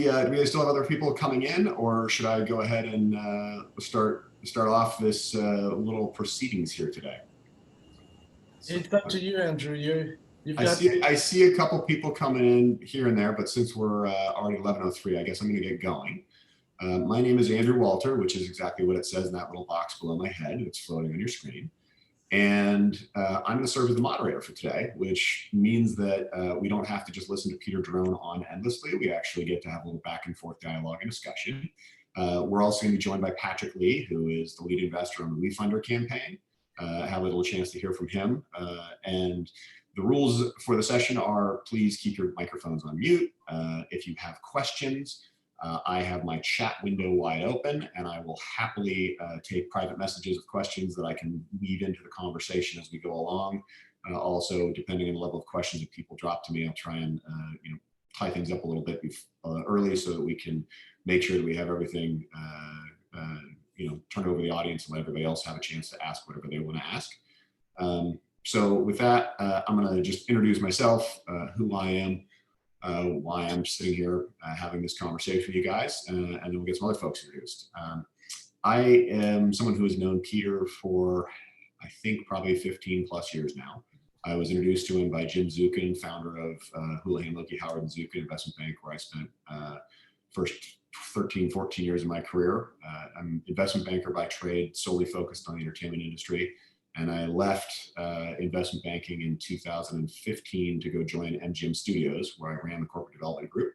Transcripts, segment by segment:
Do we still have other people coming in, or should I go ahead and start off this little proceedings here today? So, It's up to you, Andrew. You've I got. see a couple people coming in here and there, but since we're already 11:03, I guess I'm going to get going. My name is Andrew Walter, which is exactly what it says in that little box below my head. It's floating on your screen. And I'm going to serve as the moderator for today, which means that we don't have to just listen to Peter drone on endlessly. We actually get to have a little back and forth dialogue and discussion. We're also going to be joined by Patrick Lee, who is the lead investor on the WeFunder campaign. Have a little chance to hear from him. And the rules for the session are, please keep your microphones on mute. If you have questions, I have my chat window wide open, and I will happily take private messages of questions that I can weave into the conversation as we go along. Also, depending on the level of questions that people drop to me, I'll try and tie things up a little bit early so that we can make sure that we have everything turn over the audience and let everybody else have a chance to ask whatever they want to ask. So with that, I'm going to just introduce myself, who I am, why I'm sitting here having this conversation with you guys, and then we'll get some other folks introduced. I am someone who has known Peter for, I think, probably 15 plus years now. I was introduced to him by Jim Zukin, founder of Houlihan Lokey Howard and Zukin Investment Bank, where I spent first 13, 14 years of my career. I'm an investment banker by trade, solely focused on the entertainment industry. And I left investment banking in 2015 to go join MGM Studios, where I ran the corporate development group,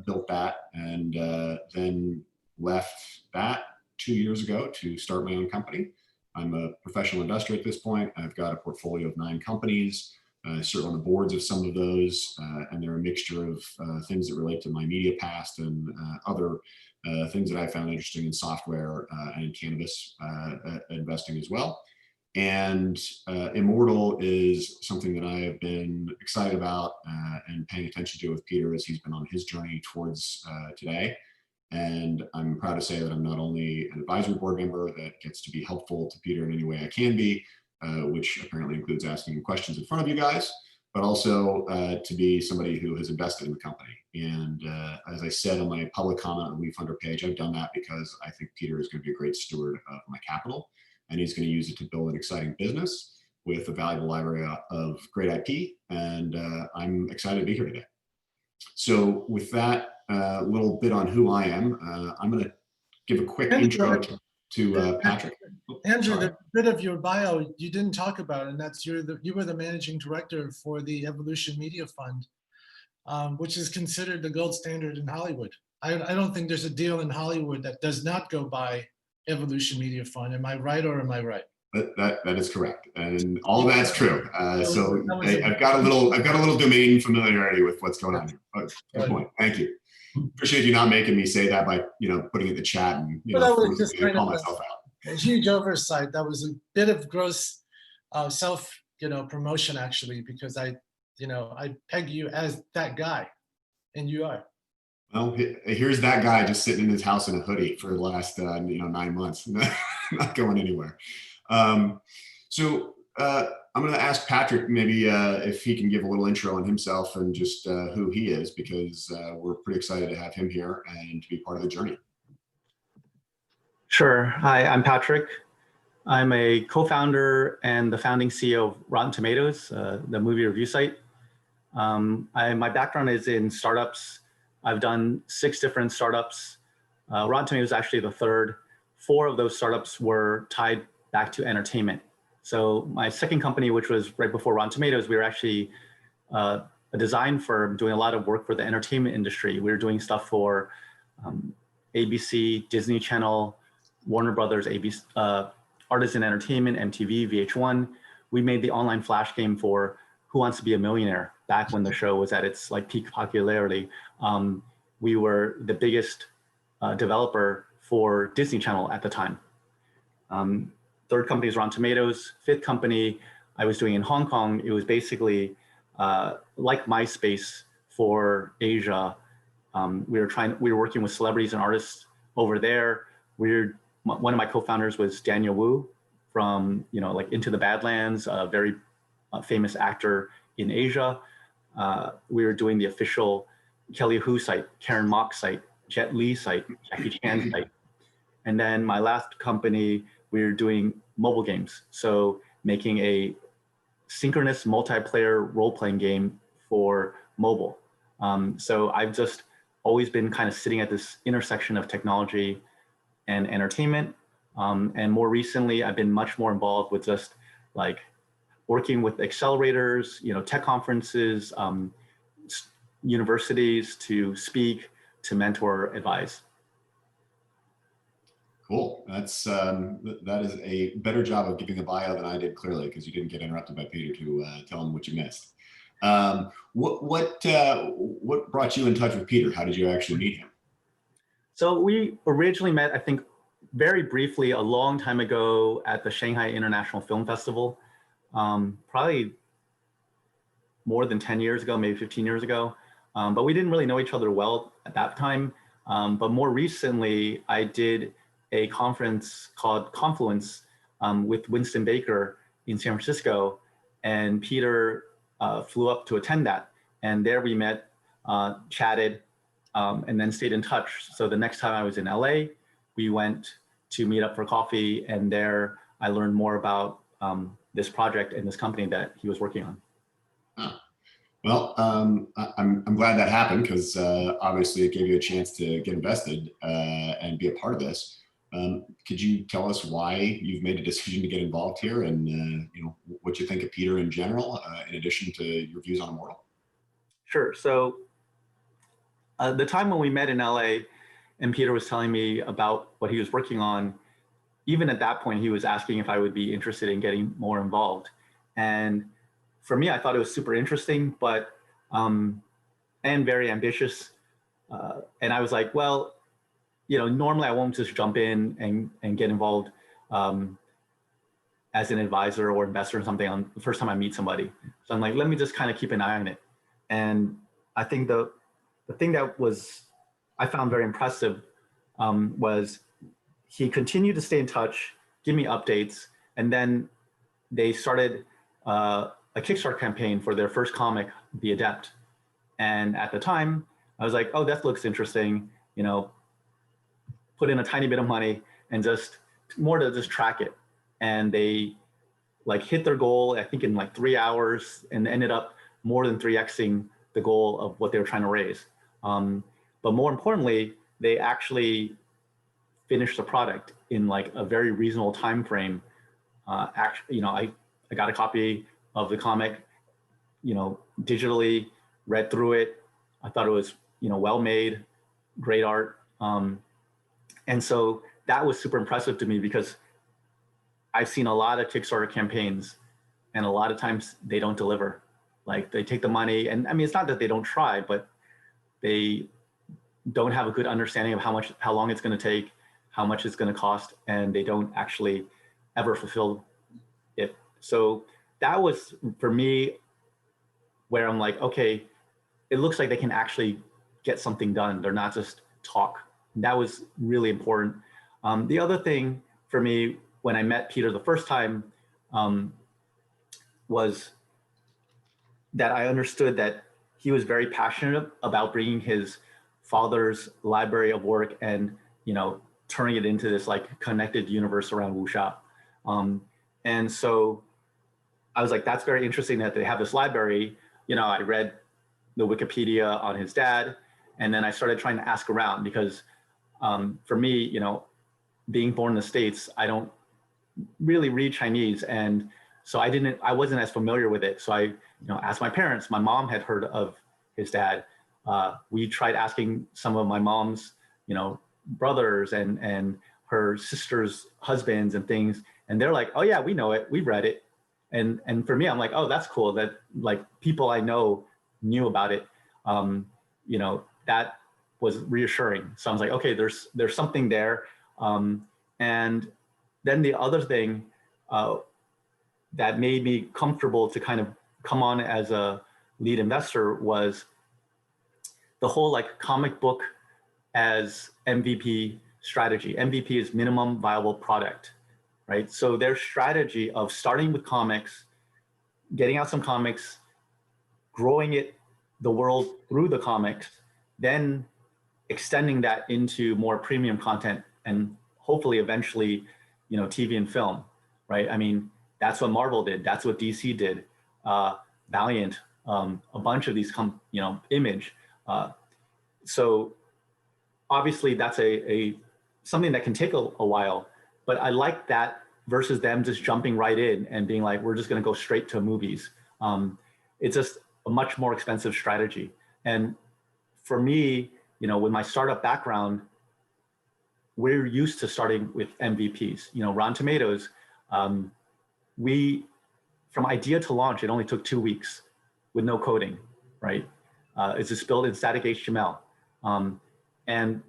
built that, and then left that 2 years ago to start my own company. I'm a professional investor at this point. I've got a portfolio of 9 companies. I serve on the boards of some of those, and they're a mixture of things that relate to my media past and other things that I found interesting in software and in cannabis investing as well. And Immortal is something that I have been excited about and paying attention to with Peter as he's been on his journey towards today. And I'm proud to say that I'm not only an advisory board member that gets to be helpful to Peter in any way I can be, which apparently includes asking him questions in front of you guys, but also to be somebody who has invested in the company. And as I said on my public comment on the WeFunder page, I've done that because I think Peter is going to be a great steward of my capital, and he's going to use it to build an exciting business with a valuable library of great IP. And I'm excited to be here today. So with that little bit on who I am, I'm going to give a quick intro to Patrick. Andrew, the bit of your bio you didn't talk about, and that's you were the managing director for the Evolution Media Fund, which is considered the gold standard in Hollywood. I don't think there's a deal in Hollywood that does not go by Evolution Media Fund. Am I right or am I right? That is correct, and all of that's true. So I've got a little domain familiarity with what's going on here. Good point. Thank you. Appreciate you not making me say that by putting it in the chat and that was just kind call of myself out. A huge oversight. That was a bit of gross self promotion actually, because I peg you as that guy, and you are. Well, here's that guy just sitting in his house in a hoodie for the last 9 months, not going anywhere. So I'm going to ask Patrick maybe if he can give a little intro on himself and just who he is, because we're pretty excited to have him here and to be part of the journey. Sure. Hi, I'm Patrick. I'm a co-founder and the founding CEO of Rotten Tomatoes, the movie review site. My background is in startups. I've done 6 different startups. Rotten Tomatoes is actually the third. 4 of those startups were tied back to entertainment. So my second company, which was right before Rotten Tomatoes, we were actually a design firm doing a lot of work for the entertainment industry. We were doing stuff for ABC, Disney Channel, Warner Brothers, ABC, Artisan Entertainment, MTV, VH1. We made the online flash game for Who Wants to Be a Millionaire back when the show was at its peak popularity. We were the biggest developer for Disney Channel at the time. Third company is Rotten Tomatoes. 5th company I was doing in Hong Kong. It was basically like MySpace for Asia. We were working with celebrities and artists over there. One of my co-founders was Daniel Wu from Into the Badlands, a very famous actor in Asia. We were doing the official Kelly Hu site, Karen Mock site, Jet Li site, Jackie Chan site. And then my last company, we were doing mobile games. So making a synchronous multiplayer role-playing game for mobile. So I've just always been kind of sitting at this intersection of technology and entertainment. And more recently, I've been much more involved with just like working with accelerators, tech conferences, universities to speak, to mentor, advise. Cool. That is a better job of giving a bio than I did, clearly, because you didn't get interrupted by Peter to tell him what you missed. What brought you in touch with Peter? How did you actually meet him? So we originally met, I think, very briefly a long time ago at the Shanghai International Film Festival, probably more than 10 years ago, maybe 15 years ago. But we didn't really know each other well at that time. But more recently, I did a conference called Confluence with Winston Baker in San Francisco, and Peter flew up to attend that. And there we met, chatted, and then stayed in touch. So the next time I was in LA, we went to meet up for coffee, and there I learned more about this project and this company that he was working on. Oh. Well, I'm glad that happened, because obviously it gave you a chance to get invested and be a part of this. Could you tell us why you've made a decision to get involved here, and what you think of Peter in general, in addition to your views on Immortal? Sure. So the time when we met in LA and Peter was telling me about what he was working on, even at that point, he was asking if I would be interested in getting more involved. And for me, I thought it was super interesting, but and very ambitious. And I was like, well, normally I won't just jump in and get involved as an advisor or investor in something on the first time I meet somebody. So I'm like, let me just kind of keep an eye on it. And I think the thing that I found very impressive was he continued to stay in touch, give me updates, and then they started a Kickstarter campaign for their first comic, The Adept. And at the time, I was like, oh, that looks interesting, put in a tiny bit of money and just more to just track it. And they hit their goal, I think in 3 hours, and ended up more than 3xing the goal of what they were trying to raise. But more importantly, they actually finished the product in a very reasonable time frame. Actually, I got a copy of the comic, digitally, read through it. I thought it was, well made, great art. And so that was super impressive to me, because I've seen a lot of Kickstarter campaigns, and a lot of times they don't deliver. They take the money, and I mean, it's not that they don't try, but they don't have a good understanding of how long it's going to take, how much it's going to cost, and they don't actually ever fulfill it. So that was, for me, where I'm like, okay, it looks like they can actually get something done. They're not just talk. That was really important. The other thing for me, when I met Peter the first time, was that I understood that he was very passionate about bringing his father's library of work and, turning it into this connected universe around wuxia. And so I was like, that's very interesting that they have this library. I read the Wikipedia on his dad, and then I started trying to ask around, because for me, being born in the States, I don't really read Chinese. And so I wasn't as familiar with it. So I, asked my parents. My mom had heard of his dad. We tried asking some of my mom's, brothers and her sister's husbands and things. And they're like, oh yeah, we know it. We've read it. And for me, I'm like, oh, that's cool that people I know knew about it. That was reassuring. So I was like, okay, there's something there. And then the other thing that made me comfortable to kind of come on as a lead investor was the whole comic book as MVP strategy. MVP is minimum viable product, right? So their strategy of starting with comics, getting out some comics, growing the world through the comics, then extending that into more premium content and hopefully eventually, TV and film, right? I mean, that's what Marvel did. That's what DC did. Valiant, a bunch of these Image. So obviously that's a something that can take a while, but I like that versus them just jumping right in and being like, we're just going to go straight to movies. It's just a much more expensive strategy. And for me, with my startup background, we're used to starting with MVPs. Rotten Tomatoes, from idea to launch, it only took 2 weeks with no coding, right? It's just built in static HTML. And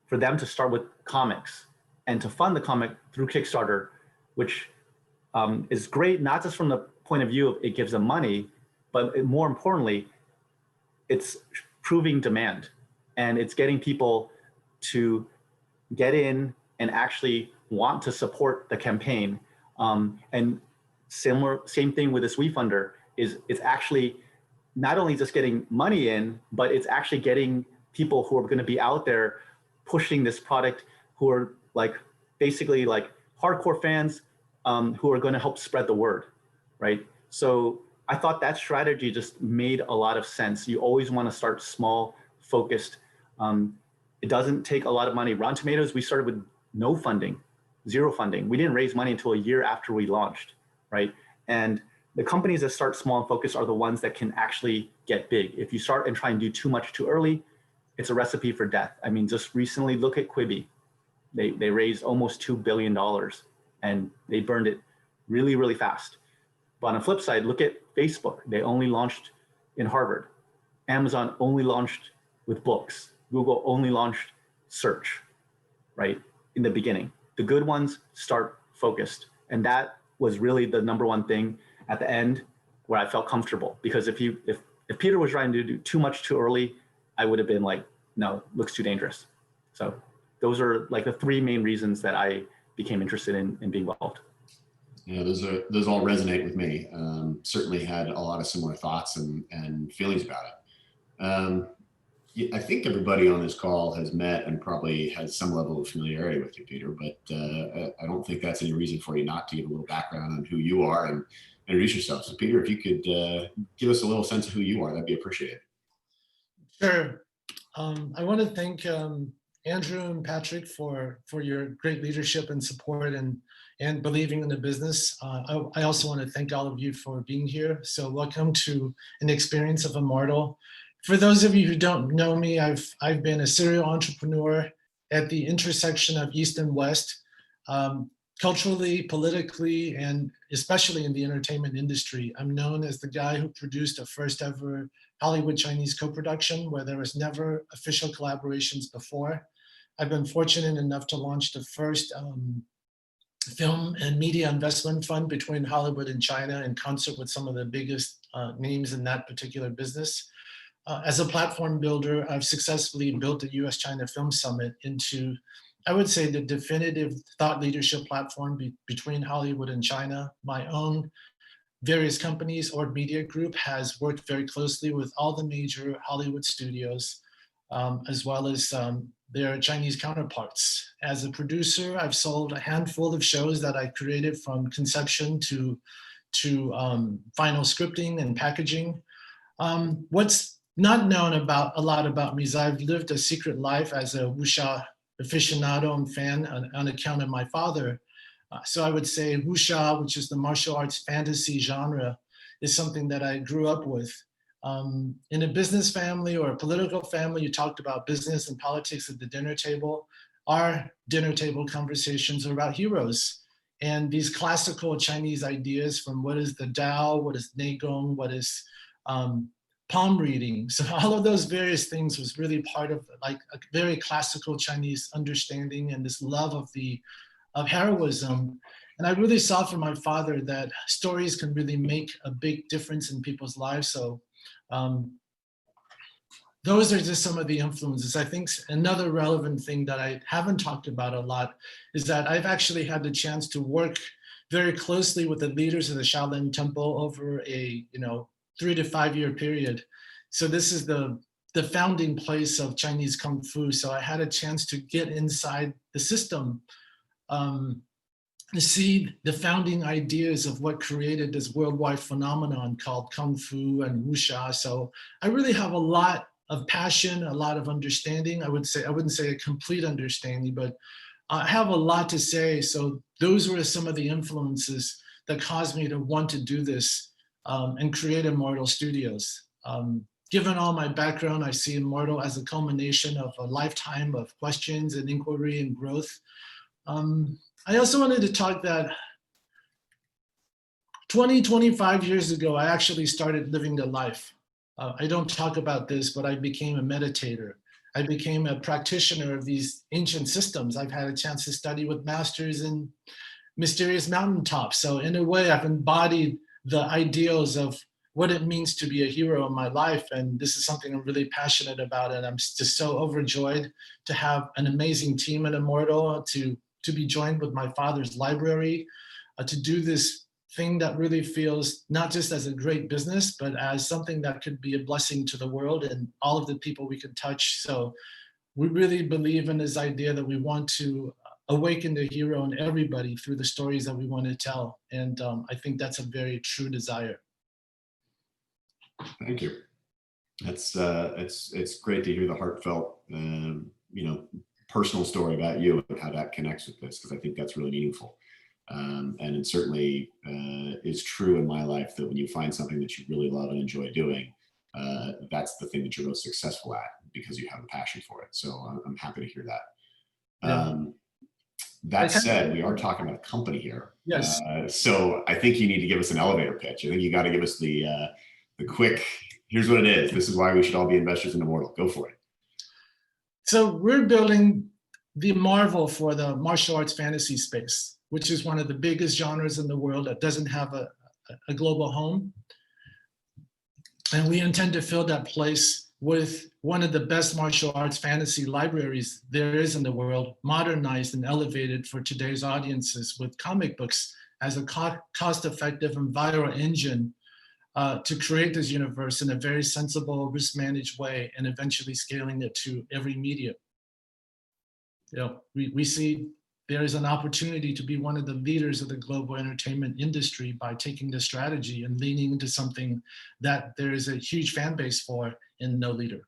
for them to start with comics and to fund the comic through Kickstarter, which is great, not just from the point of view of it gives them money, but more importantly, it's proving demand and it's getting people to get in and actually want to support the campaign. And same thing with this WeFunder is it's actually not only just getting money in, but it's actually getting people who are going to be out there pushing this product, who are basically hardcore fans, who are going to help spread the word, right? So I thought that strategy just made a lot of sense. You always want to start small, focused. It doesn't take a lot of money. Rotten Tomatoes, we started with no funding, zero funding. We didn't raise money until a year after we launched, right? And the companies that start small and focused are the ones that can actually get big. If you start and try and do too much too early, it's a recipe for death. I mean, just recently look at Quibi. They raised almost $2 billion and they burned it really, really fast. But on the flip side, look at Facebook. They only launched in Harvard. Amazon only launched with books. Google only launched search, right, in the beginning. The good ones start focused. And that was really the number one thing at the end where I felt comfortable. Because if Peter was trying to do too much too early, I would have been like, no, looks too dangerous. So those are the three main reasons that I became interested in being involved. Yeah, those all resonate with me. Certainly had a lot of similar thoughts and feelings about it. I think everybody on this call has met and probably has some level of familiarity with you, Peter, but I don't think that's any reason for you not to give a little background on who you are and introduce yourself. So Peter, if you could give us a little sense of who you are, that'd be appreciated. Sure. I want to thank Andrew and Patrick for your great leadership and support and believing in the business. I also want to thank all of you for being here. So welcome to an experience of a mortal. For those of you who don't know me, I've been a serial entrepreneur at the intersection of East and West, culturally, politically, and especially in the entertainment industry. I'm known as the guy who produced the first ever Hollywood Chinese co-production where there was never official collaborations before. I've been fortunate enough to launch the first film and media investment fund between Hollywood and China in concert with some of the biggest names in that particular business. As a platform builder, I've successfully built the US-China Film Summit into, I would say, the definitive thought leadership platform between Hollywood and China. My own various companies or media group has worked very closely with all the major Hollywood studios, as well as their Chinese counterparts. As a producer, I've sold a handful of shows that I created from conception to final scripting and packaging. What's not known a lot about me is I've lived a secret life as a wuxia aficionado and fan on account of my father. So I would say wuxia, which is the martial arts fantasy genre, is something that I grew up with. In a business family or a political family, you talked about business and politics at the dinner table. Our dinner table conversations are about heroes and these classical Chinese ideas from what is the Tao, what is Neigong, what is palm reading. So all of those various things was really part of a very classical Chinese understanding and this love of heroism. And I really saw from my father that stories can really make a big difference in people's lives. So those are just some of the influences. I think another relevant thing that I haven't talked about a lot is that I've actually had the chance to work very closely with the leaders of the Shaolin Temple over a 3 to 5 year period. So this is the the founding place of Chinese Kung Fu. So I had a chance to get inside the system, to see the founding ideas of what created this worldwide phenomenon called Kung Fu and Wuxia. So I really have a lot of passion, a lot of understanding. I wouldn't say a complete understanding, but I have a lot to say. So those were some of the influences that caused me to want to do this and create Immortal Studios. Given all my background, I see Immortal as a culmination of a lifetime of questions and inquiry and growth. I also wanted to talk that 25 years ago, I actually started living the life. I don't talk about this, but I became a meditator. I became a practitioner of these ancient systems. I've had a chance to study with masters in mysterious mountaintops. So in a way, I've embodied the ideals of what it means to be a hero in my life. And this is something I'm really passionate about. And I'm just so overjoyed to have an amazing team at Immortal, to be joined with my father's library, to do this thing that really feels not just as a great business, but as something that could be a blessing to the world and all of the people we can touch. So we really believe in this idea that we want to awaken the hero in everybody through the stories that we want to tell. And I think that's a very true desire. Thank you. That's it's great to hear the heartfelt, personal story about you and how that connects with this, because I think that's really meaningful. And it certainly is true in my life that when you find something that you really love and enjoy doing, that's the thing that you're most successful at because you have a passion for it. So I'm happy to hear that. Yeah. That said, we are talking about a company here. Yes. So I think you need to give us an elevator pitch. I think you got to give us the quick, here's what it is. This is why we should all be investors in Immortal. Go for it. So we're building the marvel for the martial arts fantasy space, which is one of the biggest genres in the world that doesn't have a global home. And we intend to fill that place with one of the best martial arts fantasy libraries there is in the world, modernized and elevated for today's audiences with comic books as a cost-effective and viral engine to create this universe in a very sensible, risk-managed way, and eventually scaling it to every medium. We see there is an opportunity to be one of the leaders of the global entertainment industry by taking this strategy and leaning into something that there is a huge fan base for in No Leader.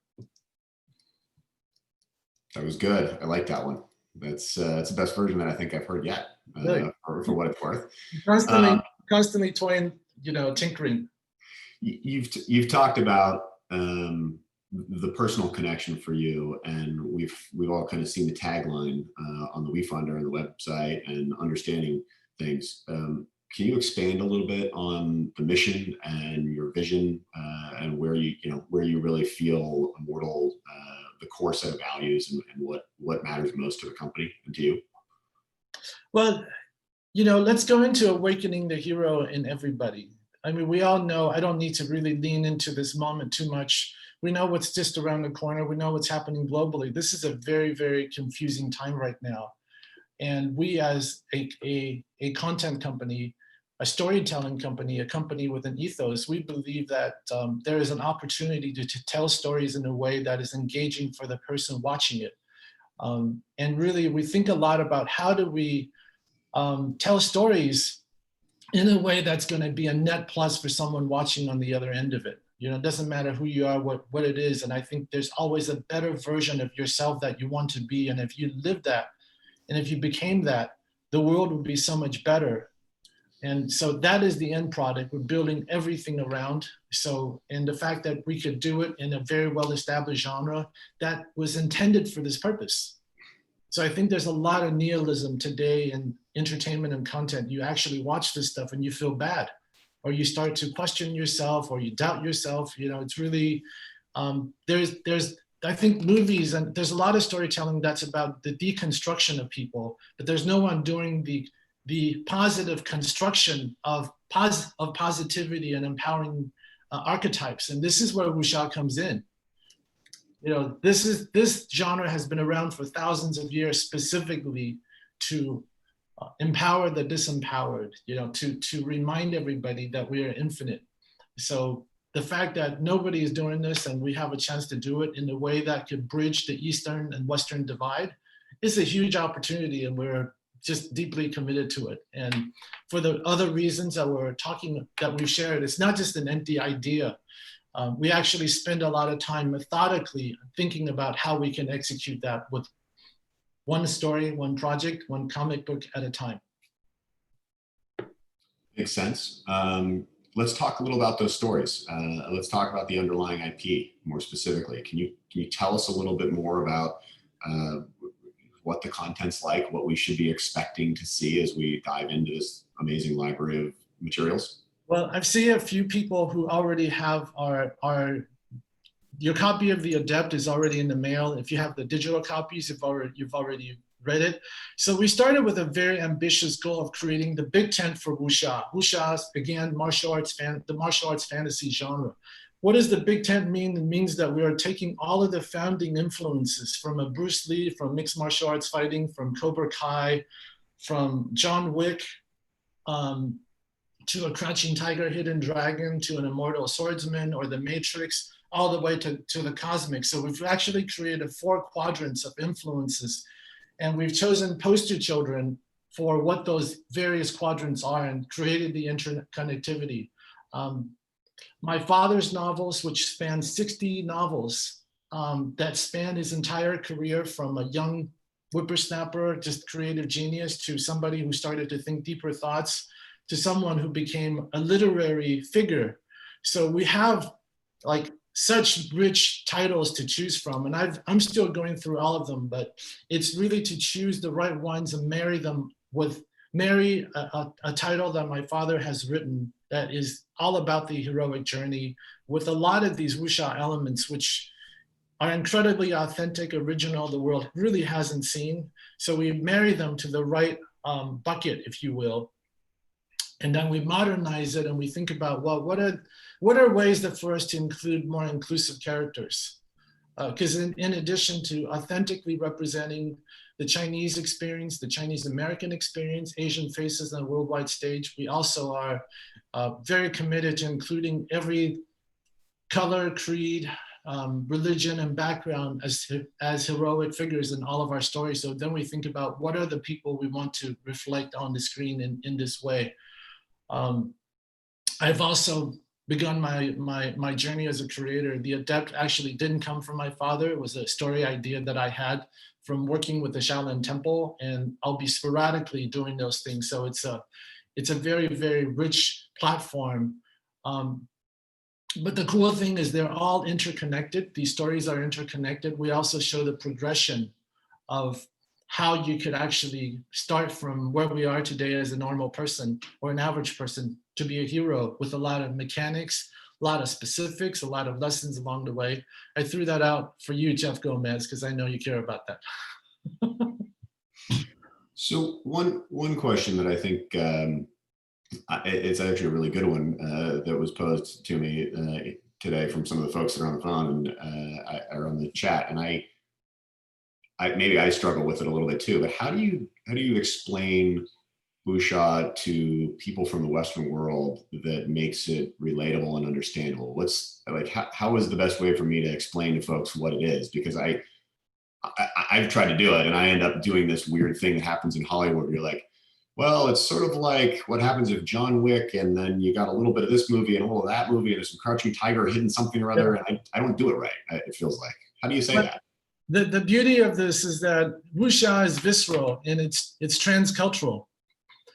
That was good. I like that one. It's the best version that I think I've heard yet, really? for what it's worth. Constantly toying, tinkering. You've talked about the personal connection for you, and we've all kind of seen the tagline on the WeFunder and the website and understanding things. Can you expand a little bit on the mission and your vision and where you really feel Immortal, the core set of values and what matters most to the company and to you? Well, let's go into awakening the hero in everybody. I mean, we all know, I don't need to really lean into this moment too much. We know what's just around the corner. We know what's happening globally. This is a very, very confusing time right now. And we as a content company, a storytelling company, a company with an ethos, we believe that there is an opportunity to tell stories in a way that is engaging for the person watching it. And really, we think a lot about how do we tell stories in a way that's going to be a net plus for someone watching on the other end of it. It doesn't matter who you are, what it is. And I think there's always a better version of yourself that you want to be. And if you live that, and if you became that, the world would be so much better. And so that is the end product. We're building everything around. So, and the fact that we could do it in a very well-established genre that was intended for this purpose. So I think there's a lot of nihilism today in entertainment and content. You actually watch this stuff and you feel bad, or you start to question yourself, or you doubt yourself. It's really, I think movies, and there's a lot of storytelling that's about the deconstruction of people, but there's no one doing the positive construction of positivity and empowering archetypes. And this is where wuxia comes in. This genre has been around for thousands of years, specifically to empower the disempowered, to remind everybody that we are infinite. So the fact that nobody is doing this and we have a chance to do it in a way that could bridge the Eastern and Western divide is a huge opportunity, and we're just deeply committed to it. And for the other reasons that we've shared, it's not just an empty idea. We actually spend a lot of time methodically thinking about how we can execute that with one story, one project, one comic book at a time. Makes sense. Let's talk a little about those stories. Let's talk about the underlying IP more specifically. Can you tell us a little bit more about what the content's like, what we should be expecting to see as we dive into this amazing library of materials? Well, I've seen a few people who already have your copy of The Adept is already in the mail. If you have the digital copies, you've already read it. So we started with a very ambitious goal of creating the big tent for wuxia. Wuxia is, again, the martial arts fantasy genre. What does the big tent mean? It means that we are taking all of the founding influences from a Bruce Lee, from mixed martial arts fighting, from Cobra Kai, from John Wick, to a Crouching Tiger, Hidden Dragon, to an Immortal Swordsman, or the Matrix, all the way to the cosmic. So we've actually created 4 quadrants of influences, and we've chosen poster children for what those various quadrants are and created the interconnectivity. My father's novels, which span 60 novels, that span his entire career from a young whippersnapper, just creative genius, to somebody who started to think deeper thoughts, to someone who became a literary figure. So we have like such rich titles to choose from, and I'm still going through all of them, but it's really to choose the right ones and marry a title that my father has written that is all about the heroic journey, with a lot of these wuxia elements, which are incredibly authentic, original, the world really hasn't seen. So we marry them to the right bucket, if you will. And then we modernize it and we think about, well, what are ways that for us to include more inclusive characters? Because in addition to authentically representing the Chinese experience, the Chinese American experience, Asian faces on a worldwide stage, we also are very committed to including every color, creed, religion, and background as heroic figures in all of our stories. So then we think about what are the people we want to reflect on the screen in this way. I've also begun my journey as a creator. The Adept actually didn't come from my father. It was a story idea that I had from working with the Shaolin Temple, and I'll be sporadically doing those things. So it's a very, very rich platform. But the cool thing is they're all interconnected. These stories are interconnected. We also show the progression of how you could actually start from where we are today as a normal person or an average person to be a hero, with a lot of mechanics, a lot of specifics, a lot of lessons along the way. I threw that out for you, Jeff Gomez, because I know you care about that. So one question that I think it's actually a really good one that was posed to me today from some of the folks that are on the phone and are on the chat, and I maybe I struggle with it a little bit too. But how do you explain wuxia to people from the Western world that makes it relatable and understandable? What's like how is the best way for me to explain to folks what it is? Because I've tried to do it, and I end up doing this weird thing that happens in Hollywood where you're like, well, it's sort of like what happens if John Wick, and then you got a little bit of this movie and a little of that movie, and there's some Crouching Tiger hidden something or other, and I don't do it right, it feels like. How do you say that? The beauty of this is that wuxia is visceral and it's transcultural.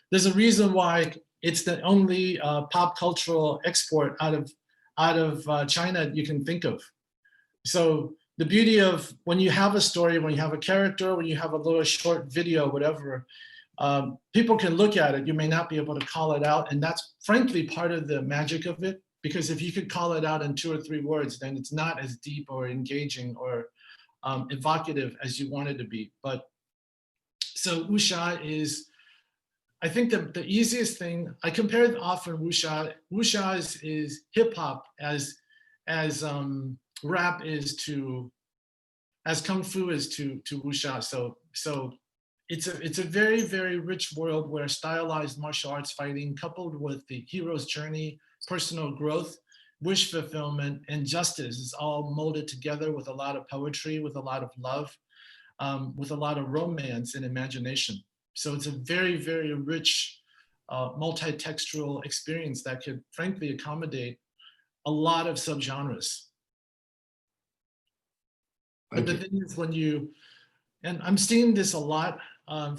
There's a reason why it's the only pop cultural export out of China you can think of. So the beauty of when you have a story, when you have a character, when you have a little short video, whatever, people can look at it. You may not be able to call it out, and that's frankly part of the magic of it. Because if you could call it out in 2 or 3 words, then it's not as deep or engaging or evocative as you want it to be. But so wuxia is, I think the easiest thing, I compare it often, wuxia is hip hop as rap is to, as kung fu is to wuxia. So it's a very, very rich world where stylized martial arts fighting coupled with the hero's journey, personal growth, wish fulfillment, and justice is all molded together with a lot of poetry, with a lot of love, with a lot of romance and imagination. So it's a very, very rich, multi-textual experience that could frankly accommodate a lot of subgenres. But the thing is, and I'm seeing this a lot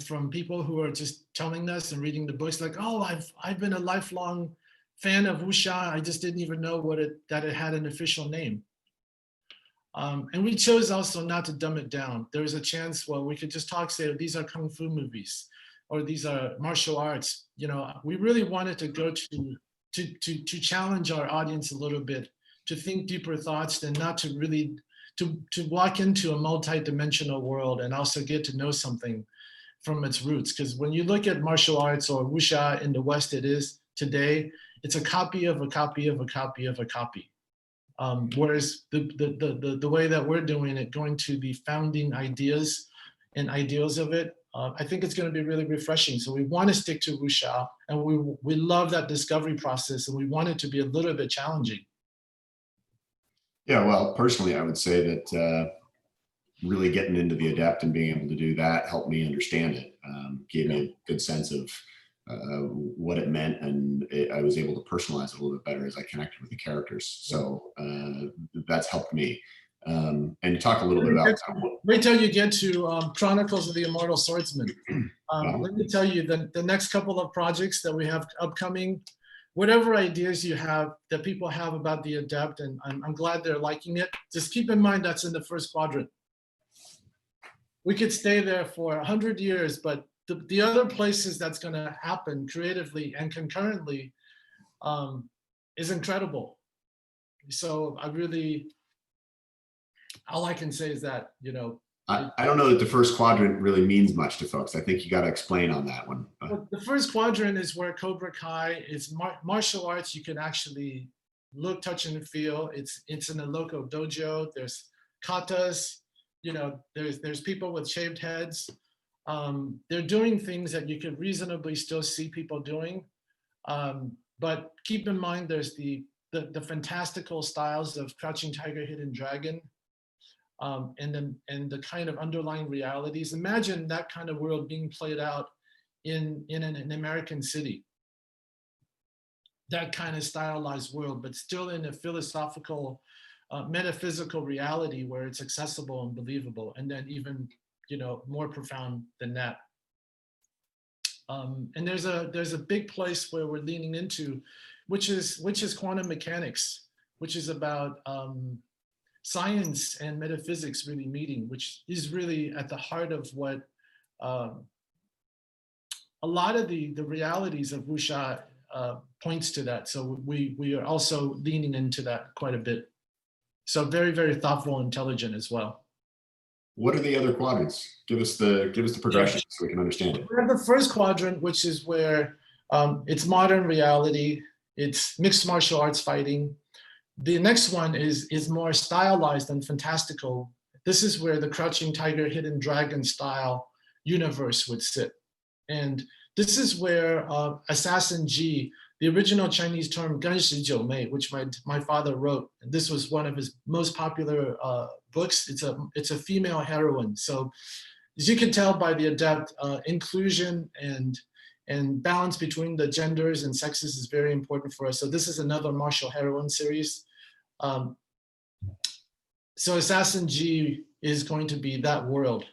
from people who are just telling us and reading the books, like, oh, I've been a lifelong fan of wuxia. I just didn't even know that it had an official name. And we chose also not to dumb it down. There was a chance, well, we could just say, these are kung fu movies, or these are martial arts. You know, we really wanted to go to challenge our audience a little bit, to think deeper thoughts, and not to really to walk into a multi-dimensional world and also get to know something from its roots. Because when you look at martial arts or wuxia in the West, it is today, it's a copy of a copy of a copy of a copy. Whereas the way that we're doing it, going to the founding ideas and ideals of it, I think it's going to be really refreshing. So we want to stick to wuxia, and we love that discovery process, and we want it to be a little bit challenging. Yeah, well, personally, I would say that really getting into the Adept and being able to do that helped me understand it, gave me a good sense of what it meant, and I was able to personalize it a little bit better as I connected with the characters. So that's helped me. And you talk a little bit about. Wait till you get to Chronicles of the Immortal Swordsman. Let me tell you, the next couple of projects that we have upcoming, whatever ideas you have that people have about the Adept, and I'm glad they're liking it, just keep in mind that's in the first quadrant. We could stay there for 100 years, but the other places that's going to happen creatively and concurrently is incredible. So all I can say is that, you know, I don't know that the first quadrant really means much to folks. I think you got to explain on that one. Well, the first quadrant is where Cobra Kai is martial arts. You can actually look, touch, and feel. It's in a local dojo. There's katas. You know, there's people with shaved heads. They're doing things that you could reasonably still see people doing. But keep in mind, there's the fantastical styles of Crouching Tiger, Hidden Dragon, and the kind of underlying realities. Imagine that kind of world being played out in an American city. That kind of stylized world, but still in a philosophical, metaphysical reality where it's accessible and believable, and then even, you know, more profound than that. And there's a big place where we're leaning into, which is quantum mechanics, which is about science and metaphysics really meeting, which is really at the heart of what a lot of the realities of wuxia points to that. So we are also leaning into that quite a bit. So very, very thoughtful and intelligent as well. What are the other quadrants? Give us the progression so we can understand it. We have the first quadrant, which is where it's modern reality, it's mixed martial arts fighting. The next one is more stylized and fantastical. This is where the Crouching Tiger, Hidden Dragon style universe would sit. And this is where Assassin G, the original Chinese term 干十九妹, which my father wrote, and this was one of his most popular books. It's a female heroine. So as you can tell by the Adept, inclusion and balance between the genders and sexes is very important for us. So this is another martial heroine series. So Assassin G is going to be that world.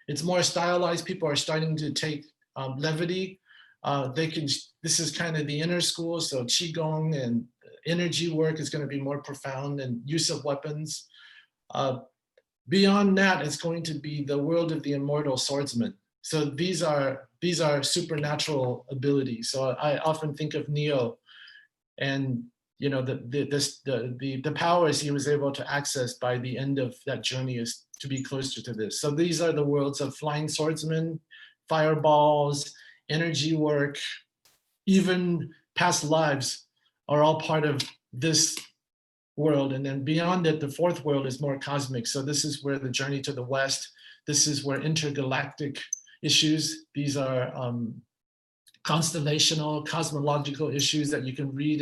It's more stylized. People are starting to take levity. This is kind of the inner school. So Qigong and energy work is going to be more profound, and use of weapons. Beyond that, it's going to be the world of the immortal swordsman. So these are supernatural abilities. So I often think of Neo, and you know the powers he was able to access by the end of that journey is to be closer to this. So these are the worlds of flying swordsmen, fireballs, energy work, even past lives are all part of this world. And then beyond it, the fourth world is more cosmic. So this is where the journey to the West, this is where intergalactic issues, these are constellational, cosmological issues that you can read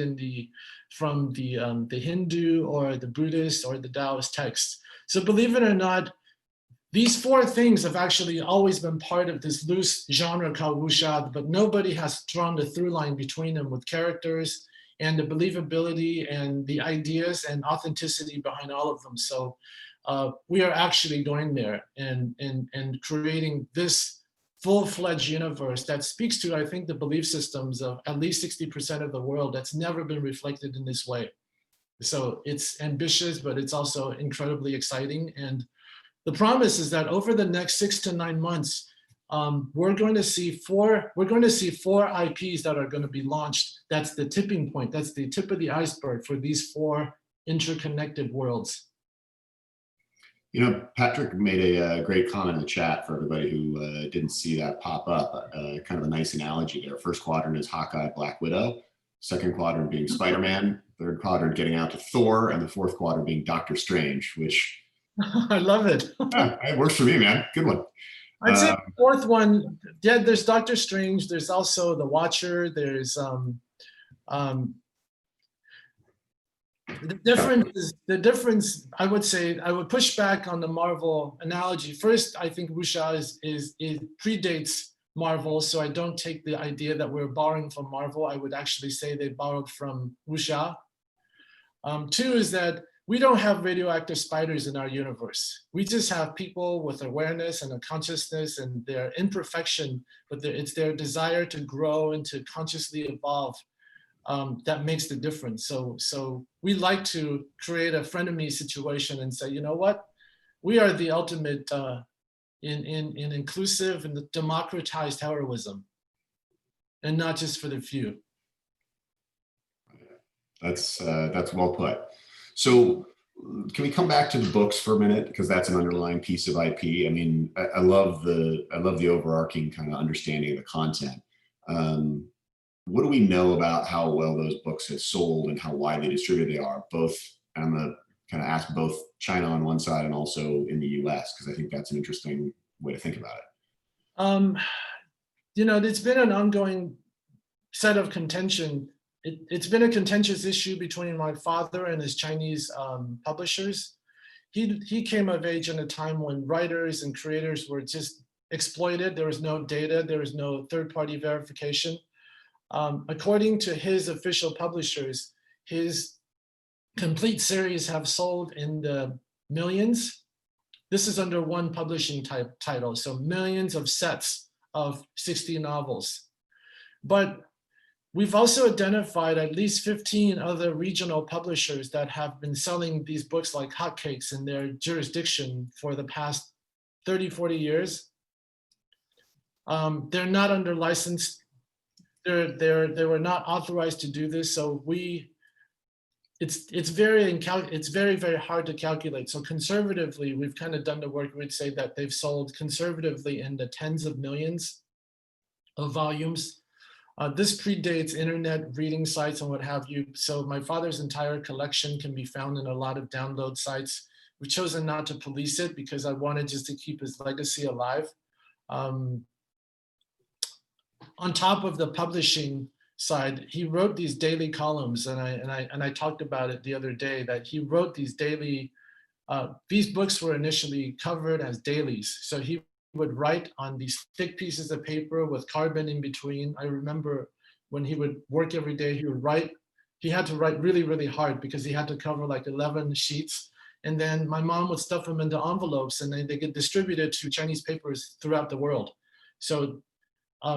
from the Hindu or the Buddhist or the Taoist texts. So believe it or not, these four things have actually always been part of this loose genre called wuxia, but nobody has drawn the through line between them with characters and the believability and the ideas and authenticity behind all of them. So we are actually going there and creating this full-fledged universe that speaks to, I think, the belief systems of at least 60% of the world that's never been reflected in this way. So it's ambitious, but it's also incredibly exciting. And the promise is that over the next 6 to 9 months, we're going to see four IPs that are going to be launched. That's the tipping point. That's the tip of the iceberg for these 4 interconnected worlds. You know, Patrick made a great comment in the chat for everybody who didn't see that pop up. Kind of a nice analogy there. First quadrant is Hawkeye, Black Widow. Second quadrant being Spider-Man. Third quadrant getting out to Thor. And the fourth quadrant being Doctor Strange, which... I love it. Yeah, it works for me, man. Good one. I'd say the fourth one, yeah, there's Doctor Strange. There's also The Watcher. There's the difference, I would say, I would push back on the Marvel analogy. First, I think wuxia it predates Marvel, so I don't take the idea that we're borrowing from Marvel. I would actually say they borrowed from wuxia. 2 is that we don't have radioactive spiders in our universe. We just have people with awareness and a consciousness and their imperfection, but it's their desire to grow and to consciously evolve that makes the difference. So we like to create a frenemy situation and say, you know what? We are the ultimate in inclusive and democratized heroism, and not just for the few. That's well put. So can we come back to the books for a minute, because that's an underlying piece of IP. I mean, I love the overarching kind of understanding of the content. What do we know about how well those books have sold and how widely distributed they are? Both, and I'm going to kind of ask both China on one side and also in the US, because I think that's an interesting way to think about it. You know, it's been an ongoing set of contention. It's been a contentious issue between my father and his Chinese publishers. He came of age in a time when writers and creators were just exploited. There was no data, there was no third-party verification. According to his official publishers, his complete series have sold in the millions. This is under one publishing title, so millions of sets of 60 novels. But we've also identified at least 15 other regional publishers that have been selling these books like hotcakes in their jurisdiction for the past 30, 40 years. They're not under license. They were not authorized to do this. So it's very, very hard to calculate. So conservatively, we've kind of done the work. We'd say that they've sold conservatively in the tens of millions of volumes. This predates internet reading sites and what have you. So my father's entire collection can be found in a lot of download sites. We've chosen not to police it because I wanted just to keep his legacy alive. On top of the publishing side, he wrote these daily columns, and I talked about it the other day, that he wrote these daily, these books were initially covered as dailies. So he would write on these thick pieces of paper with carbon in between. I remember when he would work every day, he had to write really, really hard because he had to cover like 11 sheets. And then my mom would stuff them into envelopes and they get distributed to Chinese papers throughout the world. So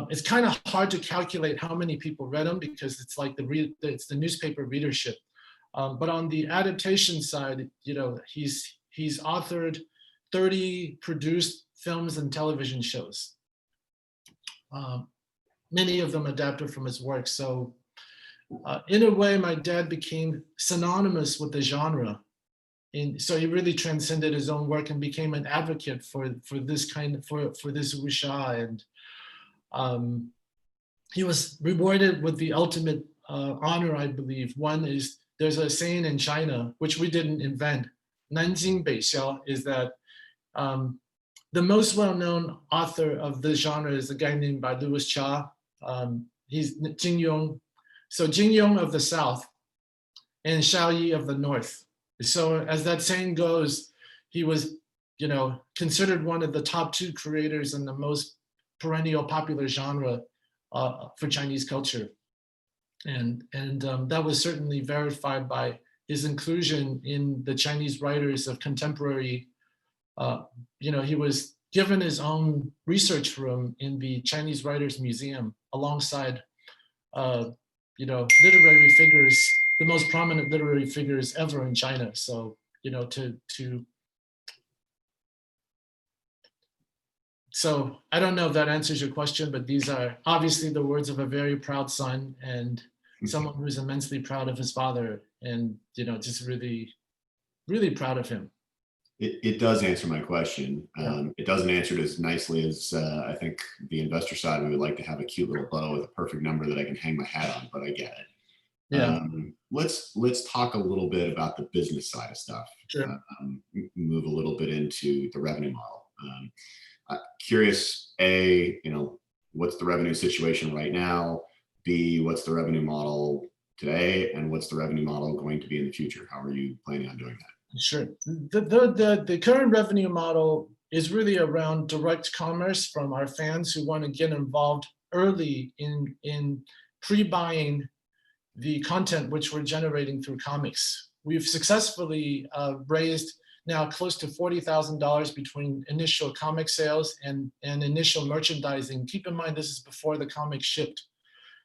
it's kind of hard to calculate how many people read them because it's like it's the newspaper readership. But on the adaptation side, you know, he's authored 30 produced films and television shows. Many of them adapted from his work. So in a way, my dad became synonymous with the genre. And so he really transcended his own work and became an advocate for this for this wuxia. And he was rewarded with the ultimate honor, I believe. One is, there's a saying in China, which we didn't invent, Nanjing Beixiao, is that the most well-known author of this genre is a guy named Louis Cha. he's Jin Yong. So Jin Yong of the South and Xiao Yi of the North. So as that saying goes, he was, considered one of the top 2 creators in the most perennial popular genre for Chinese culture. And that was certainly verified by his inclusion in the Chinese writers of contemporary, he was given his own research room in the Chinese Writers Museum alongside, literary figures, the most prominent literary figures ever in China. So, so I don't know if that answers your question, but these are obviously the words of a very proud son and someone who's immensely proud of his father and, just really, really proud of him. It does answer my question. It doesn't answer it as nicely as I think the investor side. We would like to have a cute little bow with a perfect number that I can hang my hat on, but I get it. Yeah. Let's talk a little bit about the business side of stuff. Sure. Move a little bit into the revenue model. Curious, A, what's the revenue situation right now? B, what's the revenue model today? And what's the revenue model going to be in the future? How are you planning on doing that? Sure. The current revenue model is really around direct commerce from our fans who want to get involved early in pre-buying the content which we're generating through comics. We've successfully raised now close to $40,000 between initial comic sales and initial merchandising. Keep in mind, this is before the comic shipped.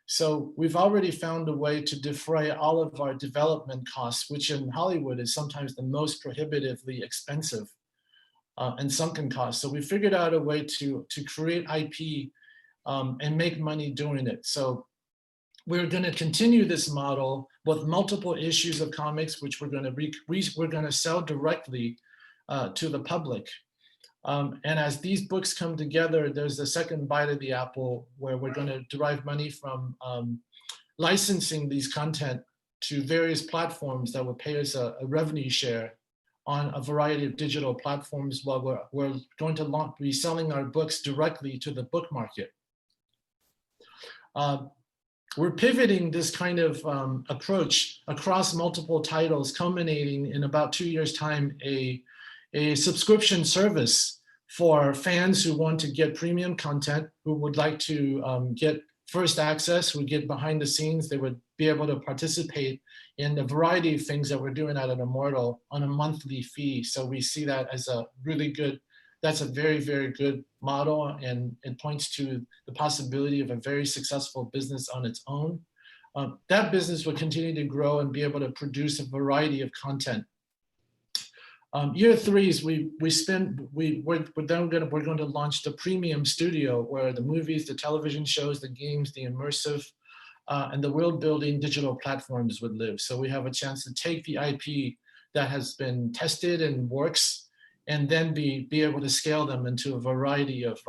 So we've already found a way to defray all of our development costs, which in Hollywood is sometimes the most prohibitively expensive and sunken costs. So we figured out a way to create IP and make money doing it. So we're going to continue this model with multiple issues of comics, which we're going to sell directly to the public. And as these books come together, there's a second bite of the apple where we're going to derive money from licensing these content to various platforms that will pay us a revenue share on a variety of digital platforms while we're going to be selling our books directly to the book market. We're pivoting this kind of approach across multiple titles, culminating in about 2 years' time, a subscription service for fans who want to get premium content, who would like to get first access, who would get behind the scenes. They would be able to participate in a variety of things that we're doing at Immortal on a monthly fee. So we see that as a really good, that's a very, very good model, and it points to the possibility of a very successful business on its own. That business will continue to grow and be able to produce a variety of content. Year 3 is we're going to launch the premium studio, where the movies, the television shows, the games, the immersive, and the world building digital platforms would live. So we have a chance to take the IP that has been tested and works, and then be able to scale them into a variety of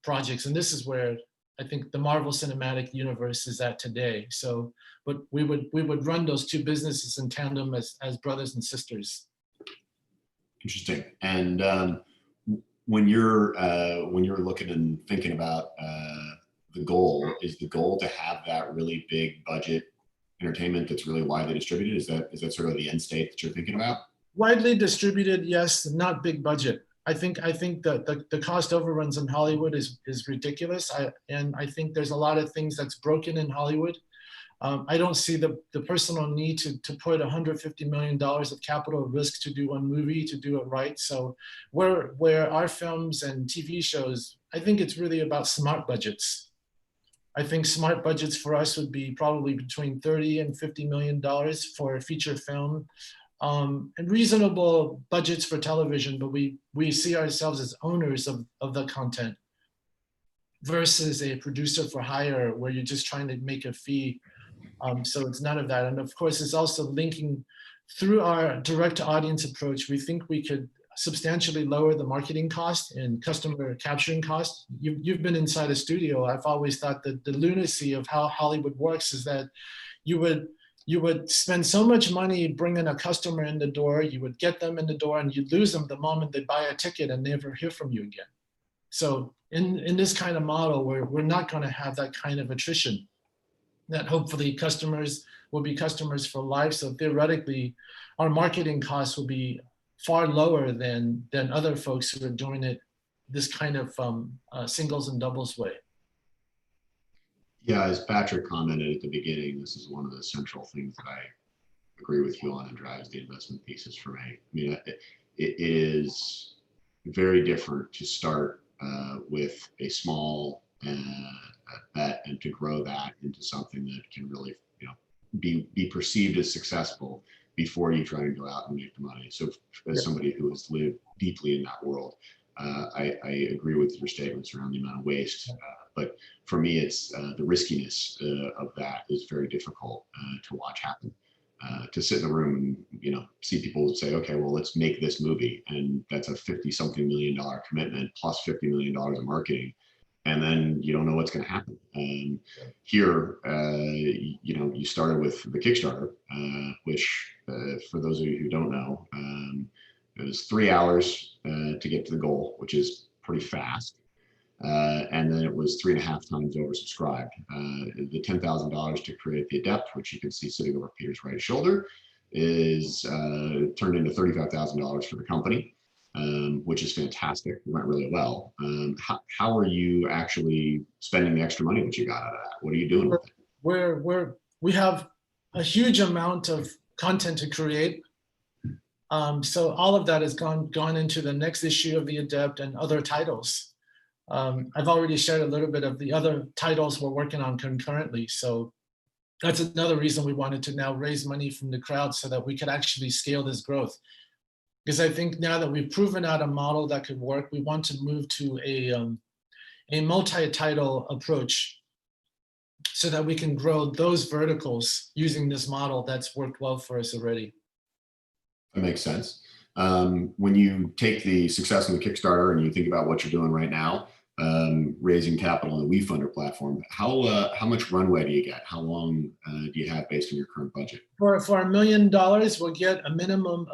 projects. And this is where I think the Marvel Cinematic Universe is at today. So, but we would run those 2 businesses in tandem as brothers and sisters. Interesting. And when you're looking and thinking about the goal, is the goal to have that really big budget entertainment that's really widely distributed? Is that sort of the end state that you're thinking about? Widely distributed, yes, not big budget. I think that the cost overruns in Hollywood is ridiculous. And I think there's a lot of things that's broken in Hollywood. I don't see the personal need to put $150 million of capital risk to do one movie, to do it right. So where our films and TV shows, I think it's really about smart budgets. I think smart budgets for us would be probably between $30 and $50 million for a feature film, and reasonable budgets for television, but we see ourselves as owners of the content versus a producer for hire where you're just trying to make a fee. So it's none of that. And of course, it's also linking through our direct audience approach. We think we could substantially lower the marketing cost and customer capturing cost. You've been inside a studio. I've always thought that the lunacy of how Hollywood works is that you would spend so much money bringing a customer in the door, you would get them in the door, and you'd lose them the moment they buy a ticket and never hear from you again. So in this kind of model, we're not going to have that kind of attrition. that hopefully customers will be customers for life. So theoretically, our marketing costs will be far lower than other folks who are doing it this kind of singles and doubles way. Yeah, as Patrick commented at the beginning, this is one of the central things that I agree with you on and drives the investment thesis for me. I mean, it is very different to start with a small bet and to grow that into something that can really, be perceived as successful before you try and go out and make the money. So as somebody who has lived deeply in that world, I agree with your statements around the amount of waste. But for me, it's the riskiness of that is very difficult to watch happen. To sit in the room and see people say, okay, well, let's make this movie, and that's a $50-something million commitment plus $50 million of marketing, and then you don't know what's going to happen. Here, you started with the Kickstarter, which for those of you who don't know, it was 3 hours to get to the goal, which is pretty fast. And then it was 3.5 times oversubscribed. The $10,000 to create the Adept, which you can see sitting over Peter's right shoulder, is turned into $35,000 for the company, which is fantastic. It went really well. How are you actually spending the extra money that you got out of that? What are you doing with it? We have a huge amount of content to create. So all of that has gone into the next issue of the Adept and other titles. I've already shared a little bit of the other titles we're working on concurrently. So that's another reason we wanted to now raise money from the crowd so that we could actually scale this growth. Because I think now that we've proven out a model that could work, we want to move to a multi-title approach so that we can grow those verticals using this model that's worked well for us already. That makes sense. When you take the success of the Kickstarter and you think about what you're doing right now, raising capital in the WeFunder platform, how much runway do you get? How long do you have based on your current budget? For $1 million, we'll get a minimum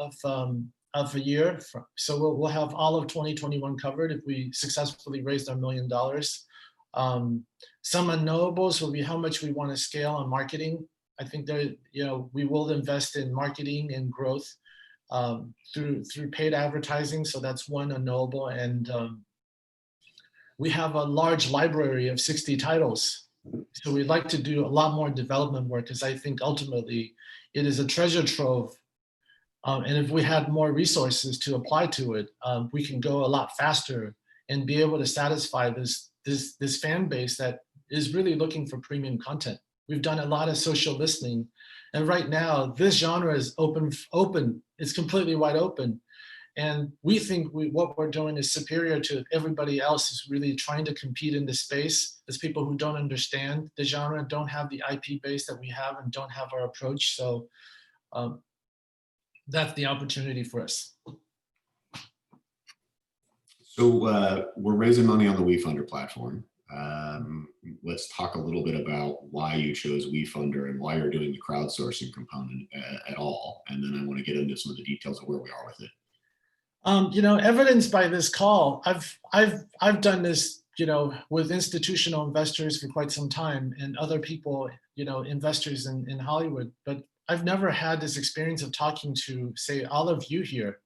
of a year. So we'll have all of 2021 covered if we successfully raised our $1 million. Some unknowables will be how much we want to scale on marketing. I think we will invest in marketing and growth through paid advertising. So that's one unknowable. And we have a large library of 60 titles. So we'd like to do a lot more development work because I think ultimately it is a treasure trove. And if we had more resources to apply to it, we can go a lot faster and be able to satisfy this fan base that is really looking for premium content. We've done a lot of social listening. And right now, this genre is open. It's completely wide open. And we think what we're doing is superior to everybody else who's really trying to compete in this space. There's people who don't understand the genre, don't have the IP base that we have, and don't have our approach. So that's the opportunity for us. So we're raising money on the WeFunder platform. Let's talk a little bit about why you chose WeFunder and why you're doing the crowdsourcing component at all. And then I want to get into some of the details of where we are with it. Evidenced by this call, I've done this, with institutional investors for quite some time and other people, investors in Hollywood, but I've never had this experience of talking to, say, all of you here,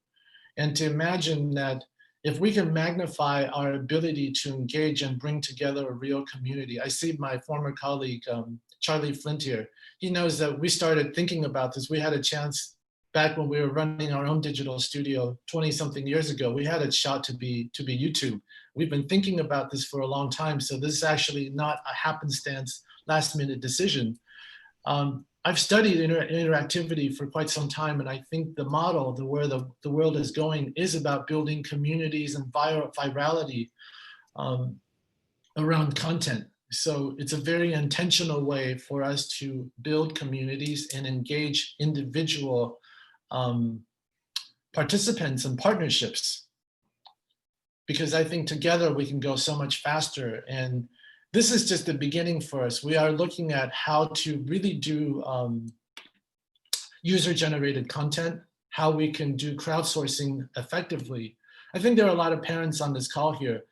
and to imagine that if we can magnify our ability to engage and bring together a real community. I see my former colleague, Charlie Flint here. He knows that we started thinking about this. We had a chance back when we were running our own digital studio 20-something years ago. We had it shot to be YouTube. We've been thinking about this for a long time. So this is actually not a happenstance last-minute decision. I've studied interactivity for quite some time, and I think the model, where the world is going, is about building communities and virality around content. So it's a very intentional way for us to build communities and engage individual participants and partnerships, because I think together we can go so much faster. And this is just the beginning for us. We are looking at how to really do user-generated content, how we can do crowdsourcing effectively. I think there are a lot of parents on this call here.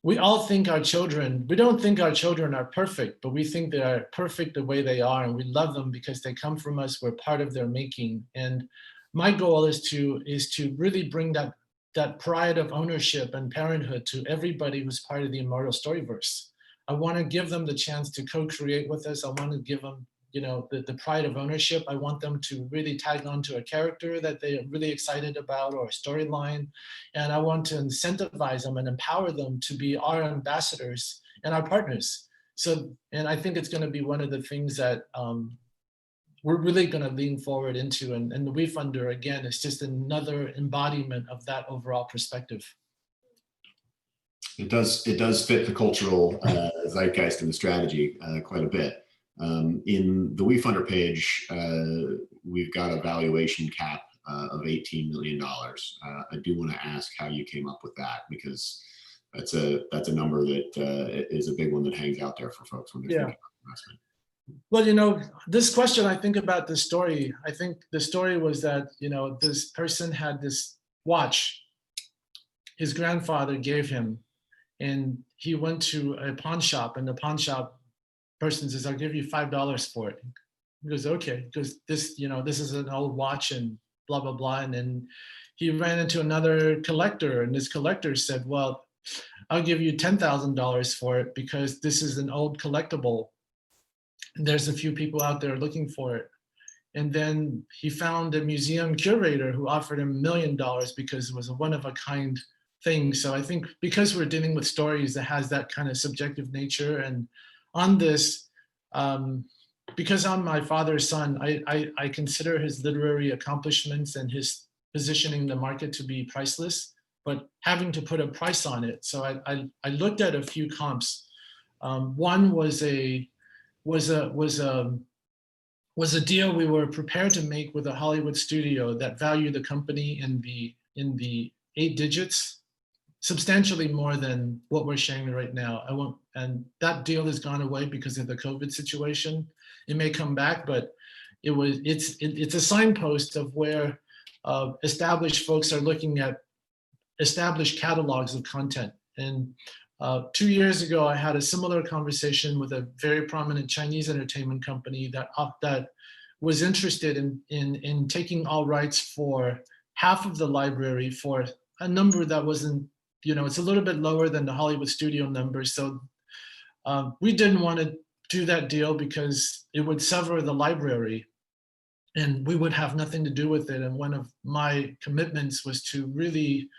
we all think our children, we don't think our children are perfect, but we think they are perfect the way they are. And we love them because they come from us. We're part of their making. And my goal is to really bring that pride of ownership and parenthood to everybody who's part of the Immortal Storyverse. I want to give them the chance to co-create with us. I want to give them, you know, the pride of ownership. I want them to really tag on to a character that they're really excited about or a storyline. And I want to incentivize them and empower them to be our ambassadors and our partners. So, and I think it's going to be one of the things that we're really going to lean forward into. And the WeFunder, again, is just another embodiment of that overall perspective. It does fit the cultural zeitgeist and the strategy quite a bit. In the WeFunder page, we've got a valuation cap of $18 million. I do want to ask how you came up with that, because that's a number that is a big one that hangs out there for folks when they're thinking about investment. Well, you know, this question, I think about the story. I think the story was that, you know, this person had this watch his grandfather gave him, and he went to a pawn shop, and the pawn shop person says, "I'll give you $5 for it." He goes, "Okay," because this, you know, this is an old watch and blah, blah, blah. And then he ran into another collector, and this collector said, "Well, I'll give you $10,000 for it because this is an old collectible. There's a few people out there looking for it." And then he found a museum curator who offered him $1 million because it was a one-of-a-kind thing. So I think because we're dealing with stories that has that kind of subjective nature, and on this, because I'm my father's son, I consider his literary accomplishments and his positioning in the market to be priceless, but having to put a price on it. So I looked at a few comps. One was a deal we were prepared to make with a Hollywood studio that valued the company in the 8 digits, substantially more than what we're sharing right now. And that deal has gone away because of the COVID situation. It may come back, but it's a signpost of where established folks are looking at established catalogs of content. And 2 years ago, I had a similar conversation with a very prominent Chinese entertainment company that was interested in taking all rights for half of the library for a number that wasn't, you know, it's a little bit lower than the Hollywood studio number. So we didn't want to do that deal because it would sever the library and we would have nothing to do with it. And one of my commitments was to really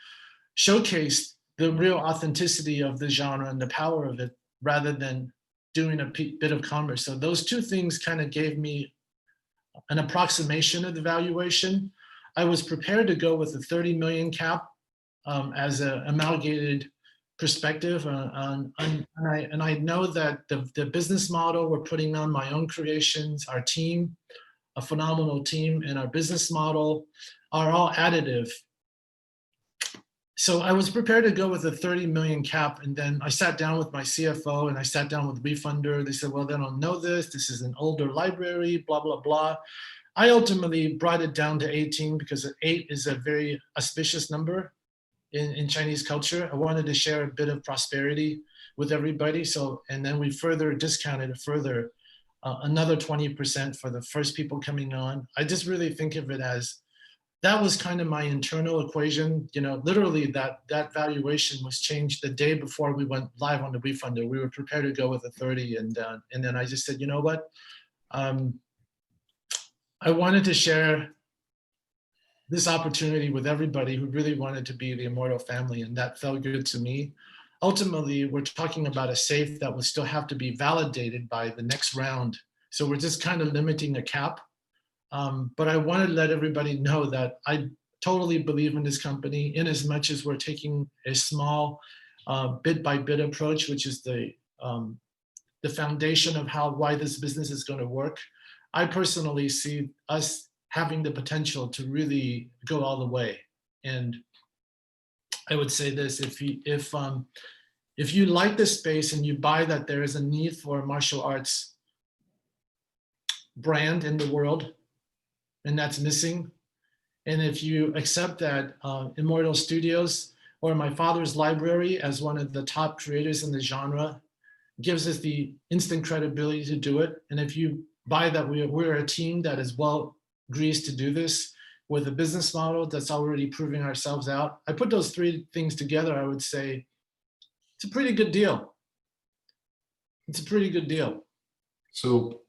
showcase the real authenticity of the genre and the power of it, rather than doing a bit of commerce. So those two things kind of gave me an approximation of the valuation. I was prepared to go with a 30 million cap as an amalgamated perspective. And I know that the business model we're putting on, my own creations, our team, a phenomenal team, and our business model are all additive. So I was prepared to go with a 30 million cap, and then I sat down with my CFO and I sat down with WeFunder. They said, "Well, they don't know this. This is an older library, blah, blah, blah." I ultimately brought it down to 18 because 8 is a very auspicious number in Chinese culture. I wanted to share a bit of prosperity with everybody. So, and then we further discounted it further, another 20% for the first people coming on. I just really think of it as, that was kind of my internal equation. You know, literally that valuation was changed the day before we went live on the WeFunder. We were prepared to go with a 30, and then I just said, you know what? I wanted to share this opportunity with everybody who really wanted to be the Immortal family, and that felt good to me. Ultimately, we're talking about a safe that will still have to be validated by the next round. So we're just kind of limiting a cap. But I wanted to let everybody know that I totally believe in this company, in as much as we're taking a small bit by bit approach, which is the foundation of why this business is going to work. I personally see us having the potential to really go all the way. And I would say this: if you like this space and you buy that there is a need for a martial arts brand in the world, and that's missing. And if you accept that Immortal Studios or my father's library as one of the top creators in the genre gives us the instant credibility to do it. And if you buy that we're a team that is well greased to do this with a business model that's already proving ourselves out, I put those three things together, I would say it's a pretty good deal. It's a pretty good deal. So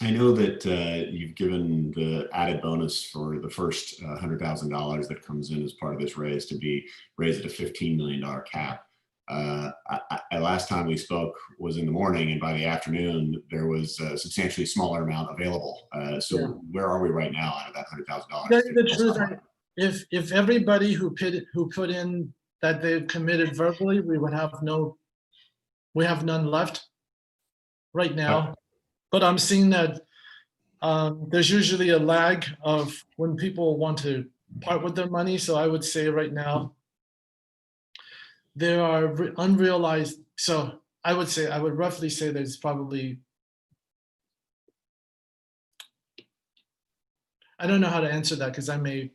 I know that you've given the added bonus for the first $100,000 that comes in as part of this raise to be raised at a $15 million cap. Last time we spoke was in the morning, and by the afternoon there was a substantially smaller amount available. So Yeah. where are we right now out of that $100,000? Tell you the truth, if everybody who put in that they've committed verbally, we have none left right now. But I'm seeing that there's usually a lag of when people want to part with their money. So I would say right now there are unrealized. So I would roughly say there's probably, I don't know how to answer that because I may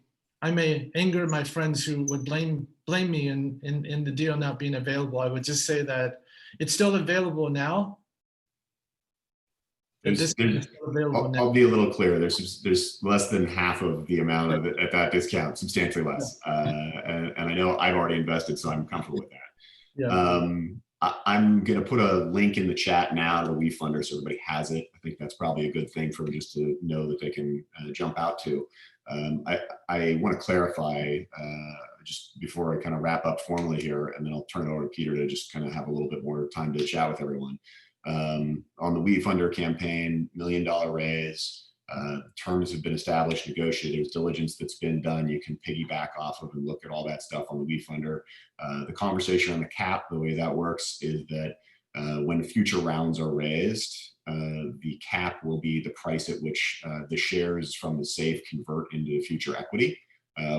anger my friends who would blame me in the deal not being available. I would just say that it's still available now. I'll be a little clearer. There's less than half of the amount of it at that discount, substantially less. And I know I've already invested, so I'm comfortable with that. Yeah. I'm going to put a link in the chat now to the WeFunder so everybody has it. I think that's probably a good thing for them just to know that they can jump out to. I want to clarify just before I kind of wrap up formally here, and then I'll turn it over to Peter to just kind of have a little bit more time to chat with everyone. On the WeFunder campaign, $1 million raise, terms have been established, negotiated, there's diligence that's been done. You can piggyback off of and look at all that stuff on the WeFunder. The conversation on the cap, the way that works is that when future rounds are raised, the cap will be the price at which the shares from the safe convert into future equity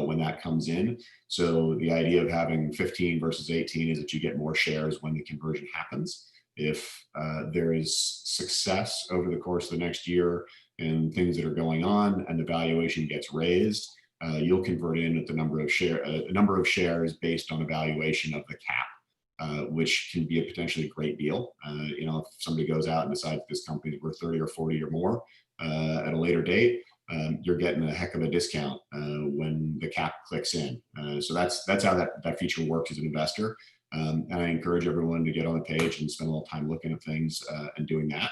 when that comes in. So the idea of having 15 versus 18 is that you get more shares when the conversion happens. If there is success over the course of the next year and things that are going on and the valuation gets raised, you'll convert in at the number of shares based on the valuation of the cap, which can be a potentially great deal. If somebody goes out and decides this company is worth 30 or 40 or more at a later date, you're getting a heck of a discount when the cap clicks in. So that's how that feature works as an investor. And I encourage everyone to get on the page and spend a little time looking at things and doing that.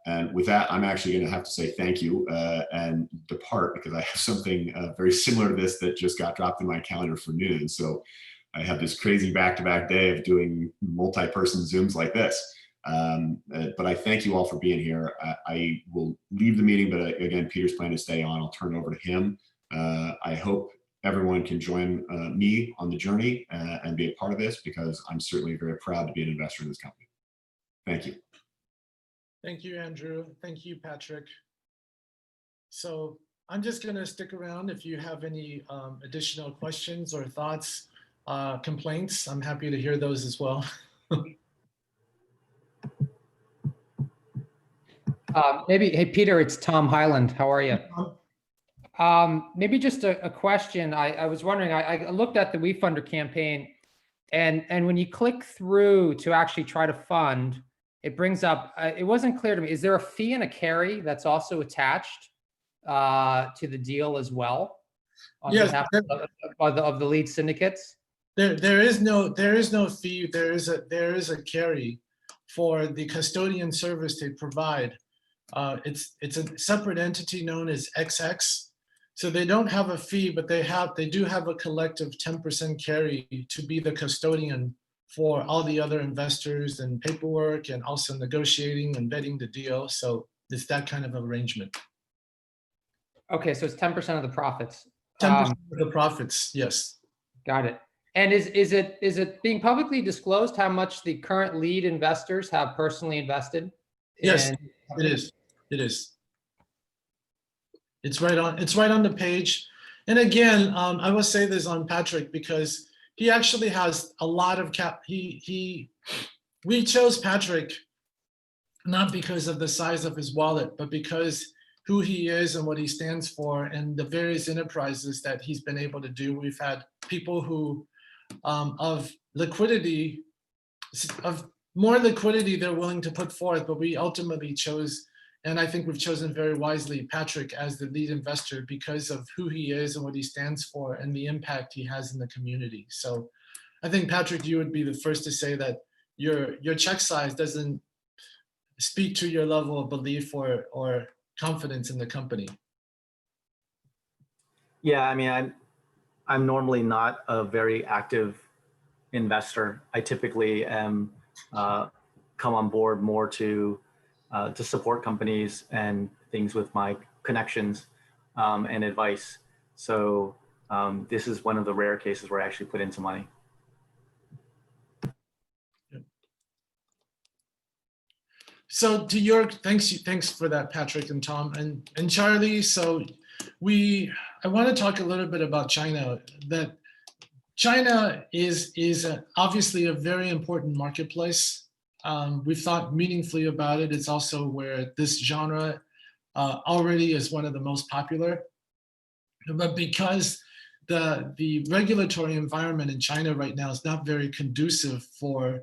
And with that, I'm actually going to have to say thank you and depart because I have something very similar to this that just got dropped in my calendar for noon. So I have this crazy back-to-back day of doing multi-person Zooms like this. But I thank you all for being here. I will leave the meeting, but again, Peter's planning to stay on. I'll turn it over to him. I hope everyone can join me on the journey and be a part of this because I'm certainly very proud to be an investor in this company. Thank you. Thank you, Andrew. Thank you, Patrick. So I'm just going to stick around. If you have any additional questions or thoughts, complaints, I'm happy to hear those as well. Hey, Peter, it's Tom Highland. How are you? Maybe just a question. I was wondering, I looked at the WeFunder campaign and when you click through to actually try to fund, it brings up, it wasn't clear to me, is there a fee and a carry that's also attached to the deal as well? On behalf of the lead syndicates? There is no fee. There is a carry for the custodian service they provide. It's a separate entity known as XX. So they don't have a fee, but they do have a collective 10% carry to be the custodian for all the other investors and paperwork and also negotiating and vetting the deal. So it's that kind of arrangement. Okay, so it's 10% of the profits. 10% of the profits, yes. Got it. And is it being publicly disclosed how much the current lead investors have personally invested? Yes, it is. It is. It's right on the page. And again, I will say this on Patrick because he actually has a lot of we chose Patrick not because of the size of his wallet, but because who he is and what he stands for and the various enterprises that he's been able to do. We've had people who of liquidity, of more liquidity they're willing to put forth, but we ultimately chose, and I think we've chosen very wisely, Patrick as the lead investor because of who he is and what he stands for and the impact he has in the community. So I think, Patrick, you would be the first to say that your check size doesn't speak to your level of belief or confidence in the company. Yeah, I mean, I'm normally not a very active investor. I typically am come on board more to support companies and things with my connections and advice. So this is one of the rare cases where I actually put in some money. So to your, thanks for that, Patrick and Tom and Charlie. So I want to talk a little bit about China. That China is obviously a very important marketplace. We've thought meaningfully about it. It's also where this genre already is one of the most popular. But because the regulatory environment in China right now is not very conducive for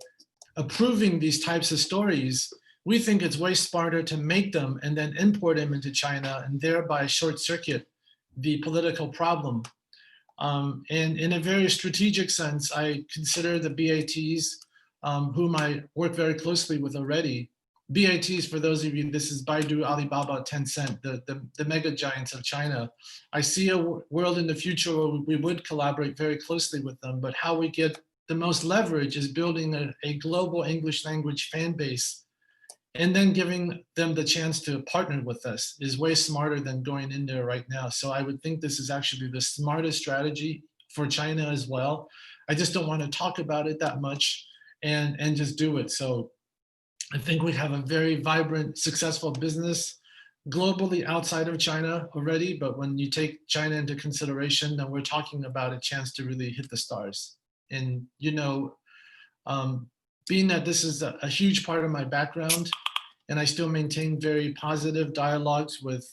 approving these types of stories, we think it's way smarter to make them and then import them into China and thereby short circuit the political problem. And in a very strategic sense, I consider the BATs, whom I work very closely with already. BATs, for those of you, this is Baidu, Alibaba, Tencent, the mega giants of China. I see a world in the future where we would collaborate very closely with them, but how we get the most leverage is building a global English language fan base and then giving them the chance to partner with us is way smarter than going in there right now. So I would think this is actually the smartest strategy for China as well. I just don't want to talk about it that much and just do it. So I think we have a very vibrant, successful business globally outside of China already. But when you take China into consideration, then we're talking about a chance to really hit the stars. And, you know, being that this is a huge part of my background, and I still maintain very positive dialogues with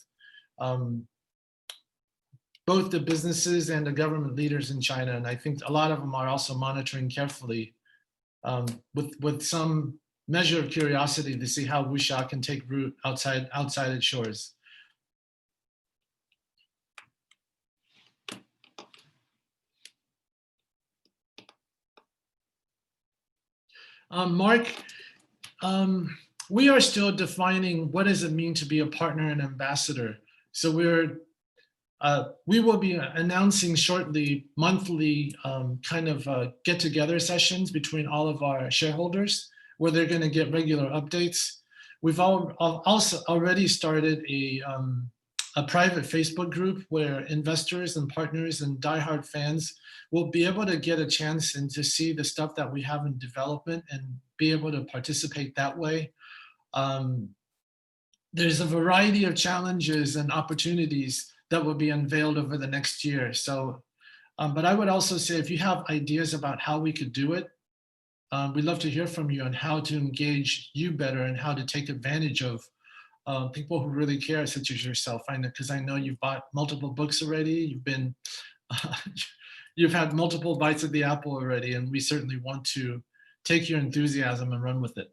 both the businesses and the government leaders in China. And I think a lot of them are also monitoring carefully with some measure of curiosity to see how wuxia can take root outside its shores. Mark, we are still defining what does it mean to be a partner and ambassador. So we will be announcing shortly monthly kind of get-together sessions between all of our shareholders where they're going to get regular updates. We've also already started a private Facebook group where investors and partners and diehard fans will be able to get a chance and to see the stuff that we have in development and be able to participate that way. There's a variety of challenges and opportunities that will be unveiled over the next year. So, but I would also say if you have ideas about how we could do it, we'd love to hear from you on how to engage you better and how to take advantage of people who really care, such as yourself. I know, because I know you've bought multiple books already. You've been, you've had multiple bites of the apple already, and we certainly want to take your enthusiasm and run with it.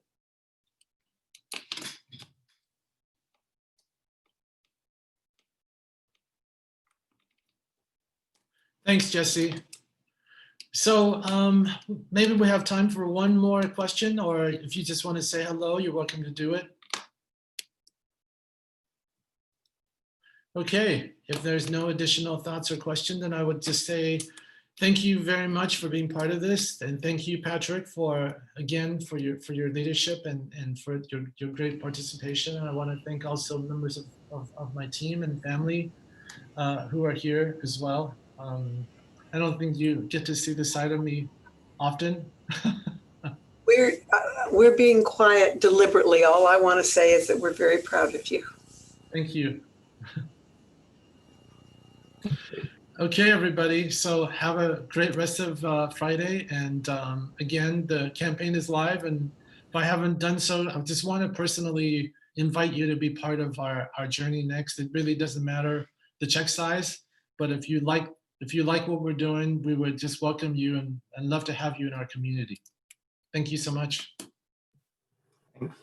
Thanks, Jesse. So maybe we have time for one more question, or if you just want to say hello, you're welcome to do it. Okay, if there's no additional thoughts or questions, then I would just say thank you very much for being part of this, and thank you, Patrick, for your leadership and for your great participation. And I want to thank also members of my team and family who are here as well. I don't think you get to see the side of me often. We're being quiet deliberately. All I want to say is that we're very proud of you. Thank you. Okay, everybody. So have a great rest of Friday. And again, the campaign is live. And if I haven't done so, I just want to personally invite you to be part of our journey next. It really doesn't matter the check size, but if you like if you like what we're doing, we would just welcome you and love to have you in our community. Thank you so much. Thanks.